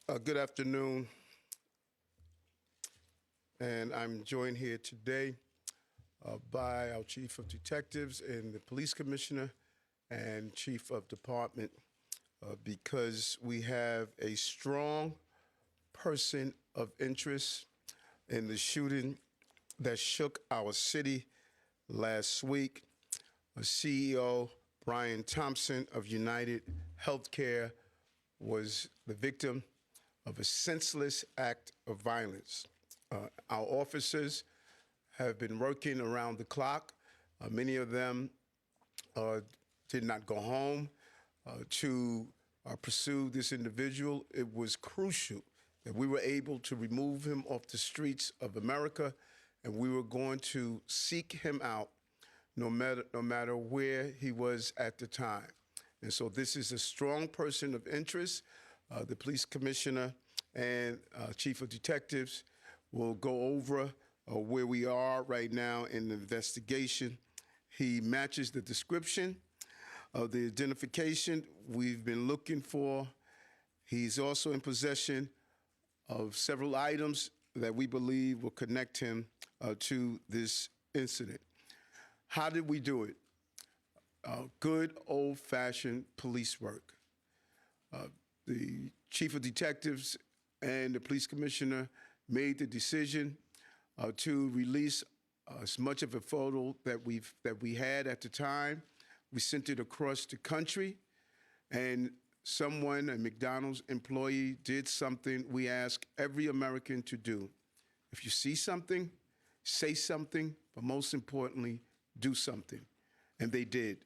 Good afternoon, and I'm joined here today by our Chief of Detectives and the Police Commissioner and Chief of Department because we have a strong person of interest in the shooting that shook our city last week. CEO Brian Thompson of United Healthcare was the victim of a senseless act of violence. Our officers have been working around the clock. Many of them did not go home to pursue this individual. It was crucial that we were able to remove him off the streets of America, and we were going to seek him out no matter where he was at the time. And so this is a strong person of interest. The police commissioner and chief of detectives will go over where we are right now in the investigation. He matches the description of the identification we've been looking for. He's also in possession of several items that we believe will connect him to this incident. How did we do it? Good old-fashioned police work. The chief of detectives and the police commissioner made the decision to release as much of a photo that we had at the time. We sent it across the country, and someone, a McDonald's employee, did something we ask every American to do. If you see something, say something, but most importantly, do something. And they did.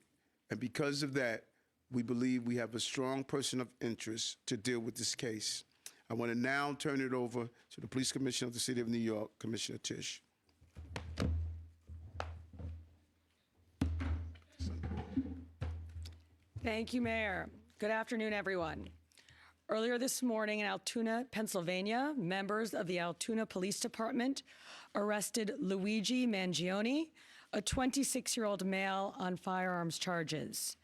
And because of that, we believe we have a strong person of interest to deal with this case. I want to now turn it over to the Police Commissioner of the City of New York, Commissioner Tisch. Thank you, Mayor. Good afternoon, everyone. Earlier this morning in Altoona, Pennsylvania, members of the Altoona Police Department arrested Luigi Magione, a 26-year-old male, on firearms charges.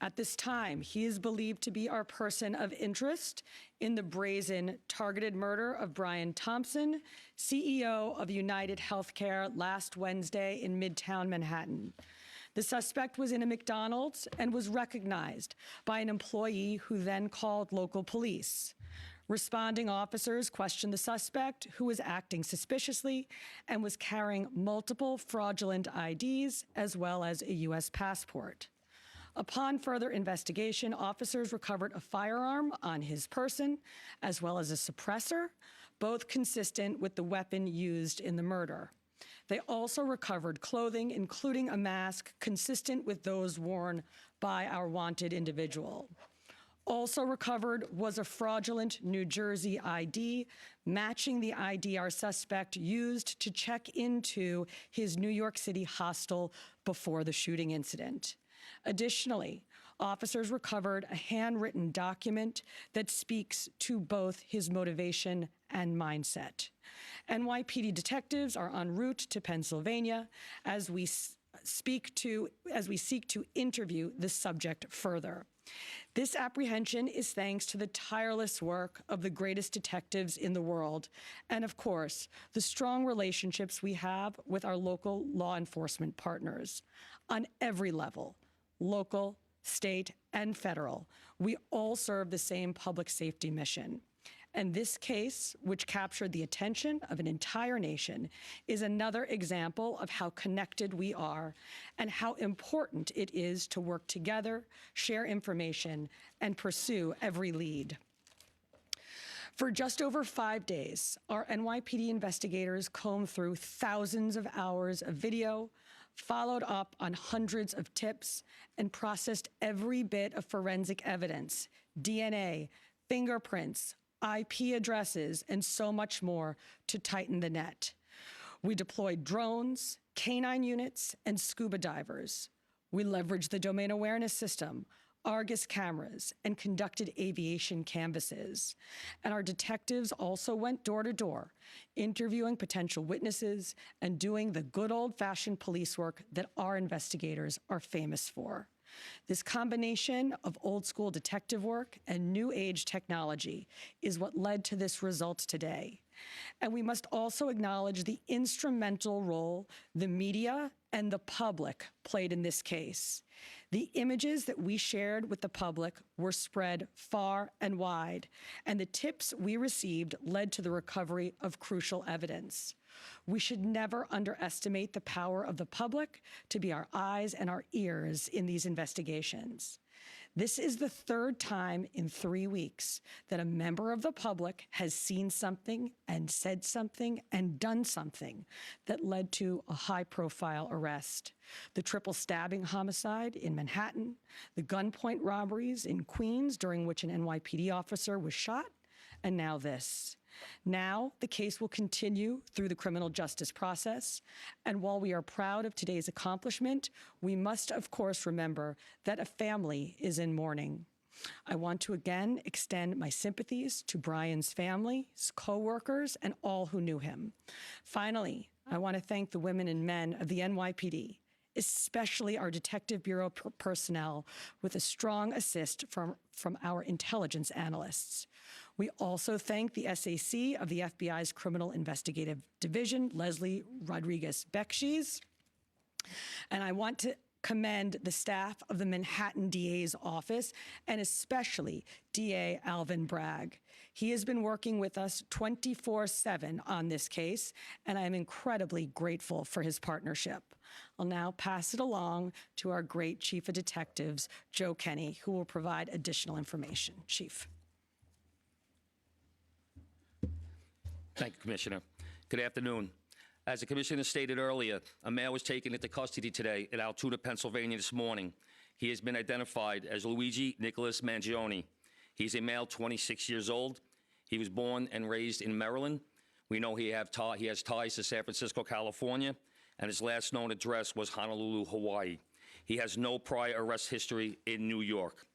At this time, he is believed to be our person of interest in the brazen targeted murder of Brian Thompson, CEO of United Healthcare, last Wednesday in Midtown Manhattan. The suspect was in a McDonald's and was recognized by an employee who then called local police. Responding officers questioned the suspect, who was acting suspiciously and was carrying multiple fraudulent IDs as well as a U.S. passport. Upon further investigation, officers recovered a firearm on his person as well as a suppressor, both consistent with the weapon used in the murder. They also recovered clothing, including a mask consistent with those worn by our wanted individual. Also recovered was a fraudulent New Jersey ID, matching the ID our suspect used to check into his New York City hostel before the shooting incident. Additionally, officers recovered a handwritten document that speaks to both his motivation and mindset. NYPD detectives are en route to Pennsylvania as we seek to interview the subject further. This apprehension is thanks to the tireless work of the greatest detectives in the world, and of course, the strong relationships we have with our local law enforcement partners. On every level, local, state, and federal, we all serve the same public safety mission. And this case, which captured the attention of an entire nation, is another example of how connected we are and how important it is to work together, share information, and pursue every lead. For just over 5 days, our NYPD investigators combed through thousands of hours of video, followed up on hundreds of tips, and processed every bit of forensic evidence, DNA, fingerprints, IP addresses, and so much more to tighten the net. We deployed drones, canine units, and scuba divers. We leveraged the domain awareness system, Argus cameras, and conducted aviation canvasses. And our detectives also went door to door, interviewing potential witnesses and doing the good old-fashioned police work that our investigators are famous for. This combination of old school detective work and new age technology is what led to this result today. And we must also acknowledge the instrumental role the media and the public played in this case. The images that we shared with the public were spread far and wide, and the tips we received led to the recovery of crucial evidence. We should never underestimate the power of the public to be our eyes and our ears in these investigations. This is the third time in 3 weeks that a member of the public has seen something and said something and done something that led to a high-profile arrest. The triple stabbing homicide in Manhattan, the gunpoint robberies in Queens during which an NYPD officer was shot, and now this. Now, the case will continue through the criminal justice process, and while we are proud of today's accomplishment, we must, of course, remember that a family is in mourning. I want to again extend my sympathies to Brian's family, his co-workers, and all who knew him. Finally, I want to thank the women and men of the NYPD, especially our Detective Bureau personnel, with a strong assist from our intelligence analysts. We also thank the SAC of the FBI's Criminal Investigative Division, Leslie Rodriguez-Bekshies. And I want to commend the staff of the Manhattan DA's office, and especially DA Alvin Bragg. He has been working with us 24/7 on this case, and I am incredibly grateful for his partnership. I'll now pass it along to our great Chief of Detectives, Joe Kenny, who will provide additional information. Chief. Thank you, Commissioner. Good afternoon. As the Commissioner stated earlier, a male was taken into custody today in Altoona, Pennsylvania this morning. He has been identified as Luigi Nicholas Magione. He's a male, 26 years old. He was born and raised in Maryland. We know he has ties to San Francisco, California, and his last known address was Honolulu, Hawaii. He has no prior arrest history in New York.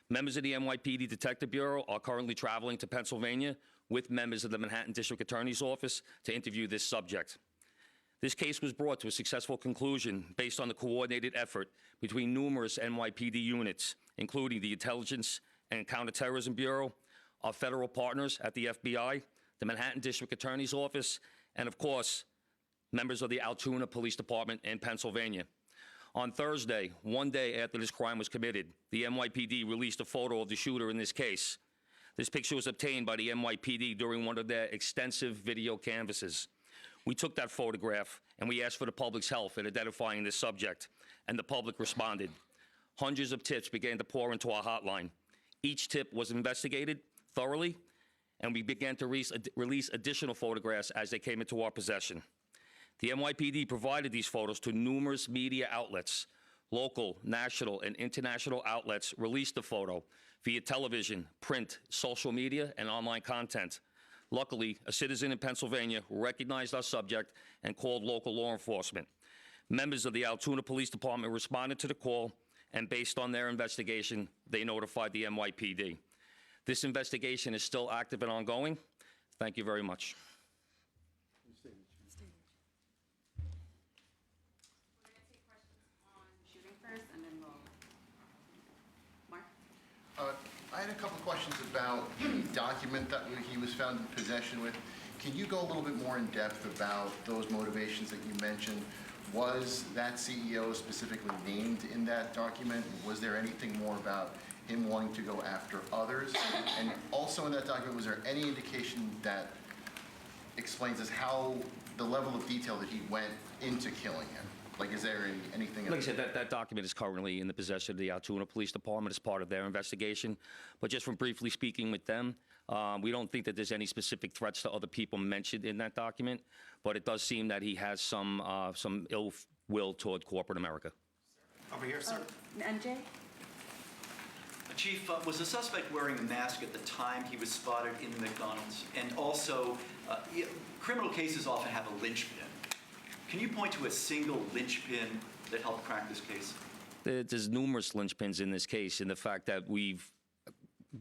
Members of the NYPD Detective Bureau are currently traveling to Pennsylvania with members of the Manhattan District Attorney's Office to interview this subject. This case was brought to a successful conclusion based on the coordinated effort between numerous NYPD units, including the Intelligence and Counterterrorism Bureau, our federal partners at the FBI, the Manhattan District Attorney's Office, and of course, members of the Altoona Police Department in Pennsylvania. On Thursday, one day after this crime was committed, the NYPD released a photo of the shooter in this case. This picture was obtained by the NYPD during one of their extensive video canvasses. We took that photograph and we asked for the public's help in identifying this subject, and the public responded. Hundreds of tips began to pour into our hotline. Each tip was investigated thoroughly, and we began to release additional photographs as they came into our possession. The NYPD provided these photos to numerous media outlets. Local, national, and international outlets released the photo via television, print, social media, and online content. Luckily, a citizen in Pennsylvania recognized our subject and called local law enforcement. Members of the Altoona Police Department responded to the call, and based on their investigation, they notified the NYPD. This investigation is still active and ongoing. Thank you very much. I had a couple of questions about the document that he was found in possession with. Can you go a little bit more in depth about those motivations that you mentioned? Was that CEO specifically named in that document? Was there anything more about him wanting to go after others? And also in that document, was there any indication that explains us how the level of detail that he went into killing him? Like, is there anything? Like I said, that document is currently in the possession of the Altoona Police Department as part of their investigation. But just from briefly speaking with them, we don't think that there's any specific threats to other people mentioned in that document. But it does seem that he has some ill will toward corporate America. Over here, sir. MJ? Chief, was the suspect wearing a mask at the time he was spotted in the McDonald's? And also, criminal cases often have a linchpin. Can you point to a single linchpin that helped crack this case? There's numerous linchpins in this case, in the fact that we've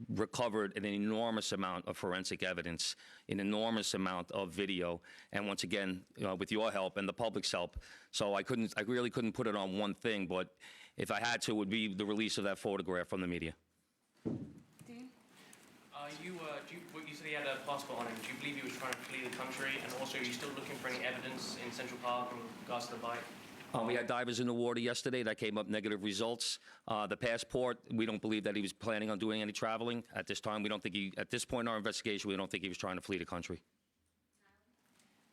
recovered an enormous amount of forensic evidence, an enormous amount of video, and once again, with your help and the public's help. So I really couldn't put it on one thing, but If I had to, it would be the release of that photograph from the media. Dean? What you said he had a passport on him. Do you believe he was trying to flee the country? And also, are you still looking for any evidence in Central Park in regards to the bike? We had divers in the water yesterday that came up negative results. The passport, we don't believe that he was planning on doing any traveling at this time. We don't think he, at this point in our investigation, we don't think he was trying to flee the country.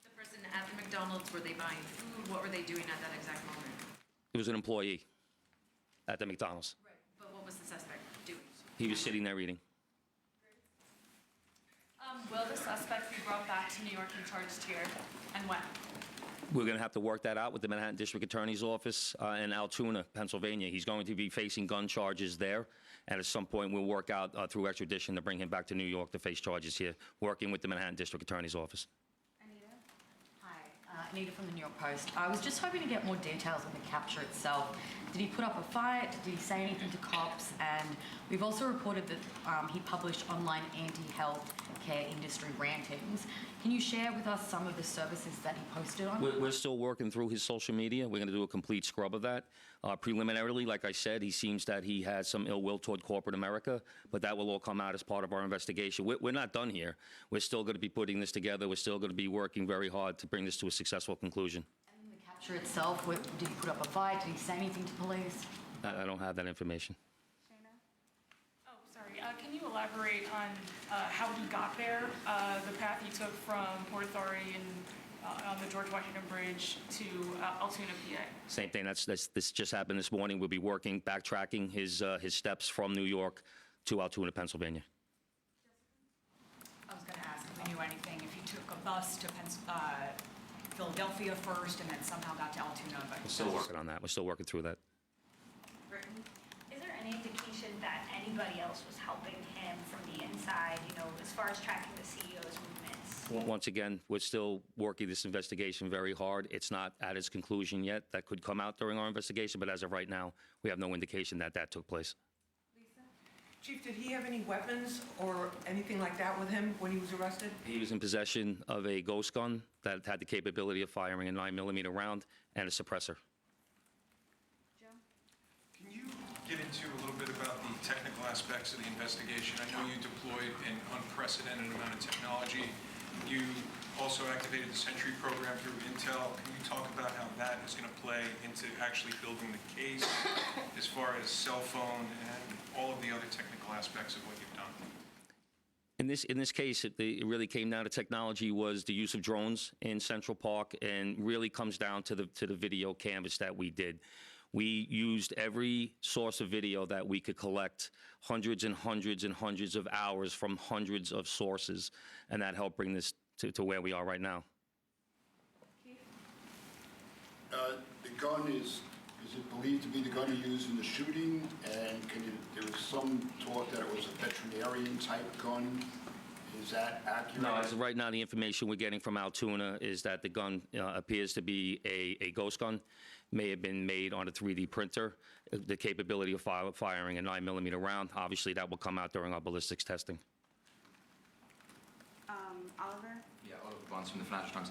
The person at the McDonald's, were they buying food? What were they doing at that exact moment? He was an employee at the McDonald's. Right. But what was the suspect doing? He was sitting there eating. Will the suspect be brought back to New York and charged here, and when? We're going to have to work that out with the Manhattan District Attorney's Office in Altoona, Pennsylvania. He's going to be facing gun charges there, and at some point we'll work out through extradition to bring him back to New York to face charges here, working with the Manhattan District Attorney's Office. Anita? Hi, Anita from the New York Post. I was just hoping to get more details on the capture itself. Did he put up a fight? Did he say anything to cops? And we've also reported that he published online anti-health care industry rantings. Can you share with us some of the services that he posted on? We're still working through his social media. We're going to do a complete scrub of that. Preliminarily, like I said, he seems that he has some ill will toward corporate America, but that will all come out as part of our investigation. We're not done here. We're still going to be putting this together. We're still going to be working very hard to bring this to a successful conclusion. And the capture itself, did he put up a fight? Did he say anything to police? I don't have that information. Oh, sorry. Can you elaborate on how he got there, the path he took from Port Authority and on the George Washington Bridge to Altoona, PA? Same thing. This just happened this morning. We'll be working, backtracking his steps from New York to Altoona, Pennsylvania. I was going to ask if we knew anything, if he took a bus to Philadelphia first and then somehow got to Altoona. But We're still working on that. We're still working through that. Is there any indication that anybody else was helping him from the inside, as far as tracking the CEO's movements? Once again, we're still working this investigation very hard. It's not at its conclusion yet. That could come out during our investigation, but as of right now, we have no indication that that took place. Chief, did he have any weapons or anything like that with him when he was arrested? He was in possession of a ghost gun that had the capability of firing a 9mm round and a suppressor. Can you get into a little bit about the technical aspects of the investigation? I know you deployed an unprecedented amount of technology. You also activated the Sentry program through Intel. Can you talk about how that is going to play into actually building the case as far as cell phone and all of the other technical aspects of what you've done? In this case, it really came down to technology was the use of drones in Central Park, and really comes down to the video canvas that we did. We used every source of video that we could collect, hundreds and hundreds and hundreds of hours from hundreds of sources, and that helped bring this to where we are right now. The gun is it believed to be the gun he used in the shooting? And there was some talk that it was a veterinarian type gun. Is that accurate? No, as of right now, the information we're getting from Altoona is that the gun appears to be a ghost gun. May have been made on a 3D printer. The capability of firing a 9mm round, obviously that will come out during our ballistics testing. Oliver? Yeah, Oliver Barnes from the Financial Times.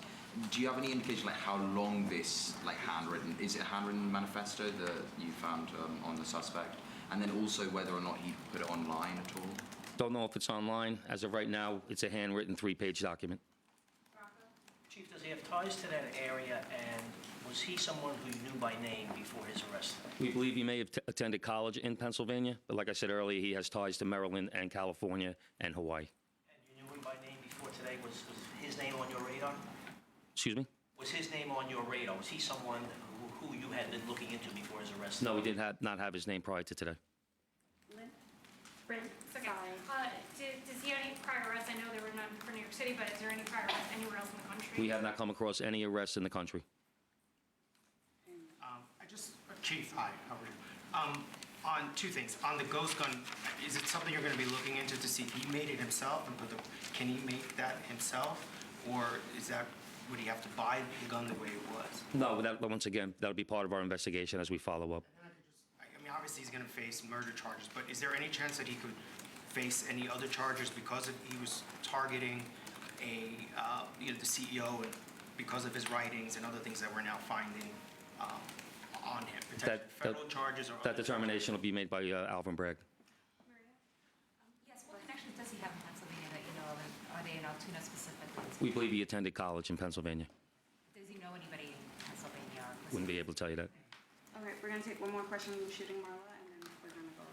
Do you have any indication how long this handwritten, is it a handwritten manifesto that you found on the suspect? And then also whether or not he put it online at all? Don't know if it's online. As of right now, it's a handwritten 3-page document. Chief, does he have ties to that area, and was he someone who you knew by name before his arrest? We believe he may have attended college in Pennsylvania, but like I said earlier, he has ties to Maryland and California and Hawaii. And you knew him by name before today? Was his name on your radar? Excuse me? Was his name on your radar? Was he someone who you had been looking into before his arrest? No, we did not have his name prior to today. Brent, it's okay. Does he have any prior arrests? I know there were none for New York City, but is there any prior arrests anywhere else in the country? We have not come across any arrests in the country. Chief, hi, how are you? On two things. On the ghost gun, is it something you're going to be looking into to see if he made it himself? And can he make that himself? Or would he have to buy the gun the way it was? No, once again, that'll be part of our investigation as we follow up. I mean, obviously he's going to face murder charges, but is there any chance that he could face any other charges because he was targeting the CEO and because of his writings and other things that we're now finding on him? Potentially federal charges or That other determination will be made by Alvin Bragg. Yes, what connections does he have in Pennsylvania that you know of? And are they in Altoona specifically? We believe he attended college in Pennsylvania. Does he know anybody in Pennsylvania? Or Wouldn't be able to tell you that. All right, we're going to take one more question from shooting Marla, and then we're going to go.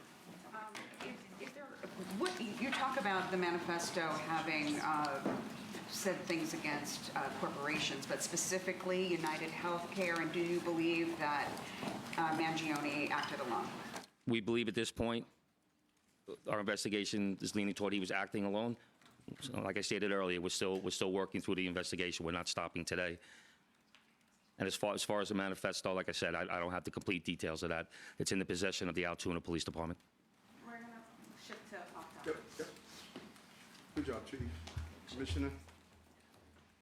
What you talk about the manifesto having said things against corporations, but specifically United Healthcare, and do you believe that Magione acted alone? We believe at this point, our investigation is leaning toward he was acting alone. So, like I stated earlier, we're still working through the investigation. We're not stopping today. And as far as the manifesto, like I said, I don't have the complete details of that. It's in the possession of the Altoona Police Department. We're going to shift to October. Yep, yep. Good job, Chief. Commissioner?